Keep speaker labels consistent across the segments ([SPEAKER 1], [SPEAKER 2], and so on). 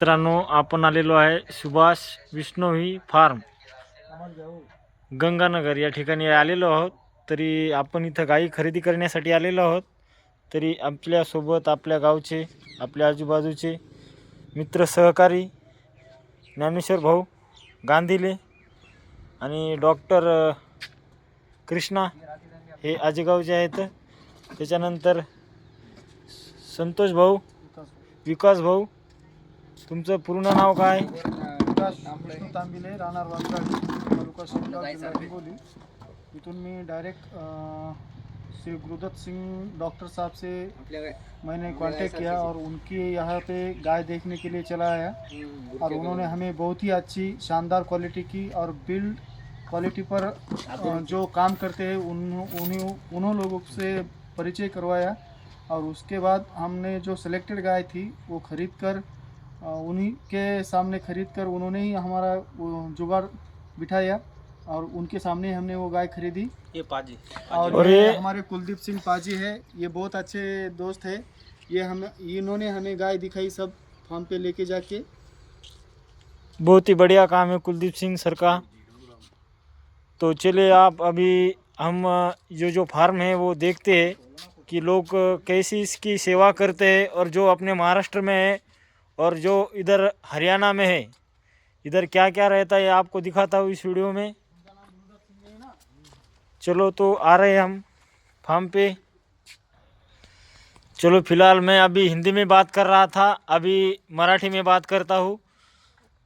[SPEAKER 1] मित्रांनो, आपण आलेलो आहे सुभाष विष्णोही फार्म गंगानगर या ठिकाणी आलेलो आहोत। तरी आपण इथं गाई खरेदी करण्यासाठी आलेलो आहोत। तरी आपल्यासोबत आपल्या गावचे, आपल्या आजूबाजूचे मित्र सहकारी ज्ञानेश्वर भाऊ गांधीले आणि डॉक्टर कृष्णा हे आजेगावचे आहेत। त्याच्यानंतर संतोष भाऊ, विकास भाऊ, तुमचं पूर्ण नाव काय?
[SPEAKER 2] विकास विष्णू तांबिले, राहणार वांगाडी, तालुका शेगाव, जिल्हा हिंगोली। इथून मी डायरेक्ट श्री गुरुदत्त सिंह डॉक्टर साहब से मैंने कांटेक्ट किया और उनकी यहाँ पे गाय देखने के लिए चला आया और उन्होंने हमें बहुत ही अच्छी शानदार क्वालिटी की और बिल्ड क्वालिटी पर जो काम करते हैं उन्होंने लोगों से परिचय करवाया। और उसके बाद हमने जो सिलेक्टेड गाय थी वो खरीद कर उन्हीं के सामने उन्होंने ही हमारा जुगाड़ बिठाया और उनके सामने हमने वो गाय खरीदी।
[SPEAKER 3] ये पाजी
[SPEAKER 2] और ये हमारे कुलदीप सिंह पाजी है, ये बहुत अच्छे दोस्त है। इन्होंने हमें गाय दिखाई सब फार्म पे लेके जाके।
[SPEAKER 1] बहुत ही बढ़िया काम है कुलदीप सिंह सर का। तो चलिए आप अभी हम जो फार्म है वो देखते हैं कि लोग कैसी इसकी सेवा करते हैं और जो अपने महाराष्ट्र में है और जो इधर हरियाणा में है इधर क्या क्या रहता है आपको दिखाता हूँ इस वीडियो में। चलो तो आ रहे हम फार्म पे। चलो फिलहाल मैं अभी हिंदी में बात कर रहा था, अभी मराठी में बात करता हूँ।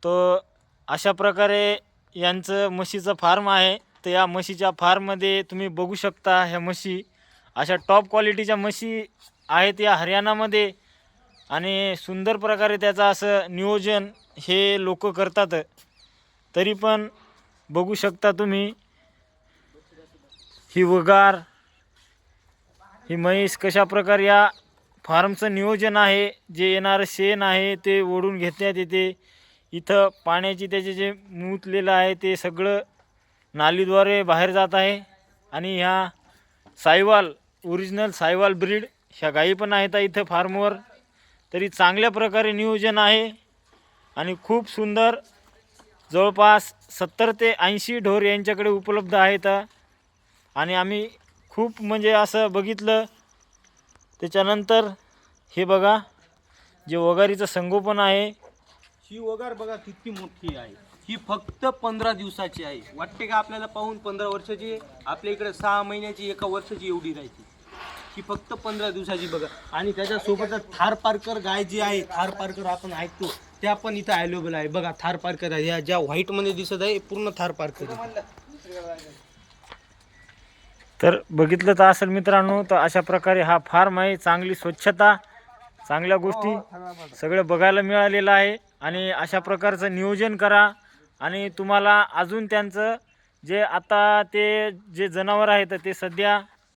[SPEAKER 1] तो अशा प्रकारे यांचं म्हशीचं फार्म आहे। तर या म्हशीच्या फार्ममध्ये तुम्ही बघू शकता ह्या म्हशी अशा टॉप क्वालिटीच्या म्हशी आहेत या हरियाणामध्ये आणि सुंदर प्रकारे त्याचं असं नियोजन हे लोक करतात। तरी पण बघू शकता तुम्ही ही वगार, ही म्हैस कशा प्रकारे या फार्मचं नियोजन आहे। जे येणारं शेण आहे ते ओढून घेण्यात येते। इथं पाण्याची त्याचे जे मुतलेलं आहे ते सगळं नालीद्वारे बाहेर जात आहे। आणि ह्या सायवाल ओरिजिनल सायवाल ब्रीड ह्या गाई पण आहेत इथं फार्मवर। तरी चांगल्या प्रकारे नियोजन आहे आणि खूप सुंदर जवळपास 70 ते 80 ढोर यांच्याकडे उपलब्ध आहेत। आणि आम्ही खूप म्हणजे असं बघितलं। त्याच्यानंतर हे बघा जे वगारीचं संगोपन आहे।
[SPEAKER 3] ही वगार बघा किती मोठी आहे। ही फक्त 15 दिवसाची आहे। वाटते का आपल्याला पाहून 15 वर्षाची आहे? आपल्या इकडे 6 महिन्याची, 1 वर्षाची एवढी राहते। ही फक्त 15 दिवसाची बघा। आणि त्याच्यासोबतच थार पारकर गाय जी आहे, थार पारकर आपण ऐकतो त्या पण इथं अवेलेबल आहे। बघा थार पारकर आहे, ह्या ज्या व्हाईटमध्ये दिसत आहे पूर्ण थार पारकर आहे।
[SPEAKER 1] तर बघितलं तर असेल मित्रांनो, तर अशा प्रकारे हा फार्म आहे। चांगली स्वच्छता, चांगल्या गोष्टी सगळं बघायला मिळालेलं आहे। आणि अशा प्रकारचं नियोजन करा। आणि तुम्हाला अजून त्यांचं जे आता ते जे जनावर आहेत ते सध्या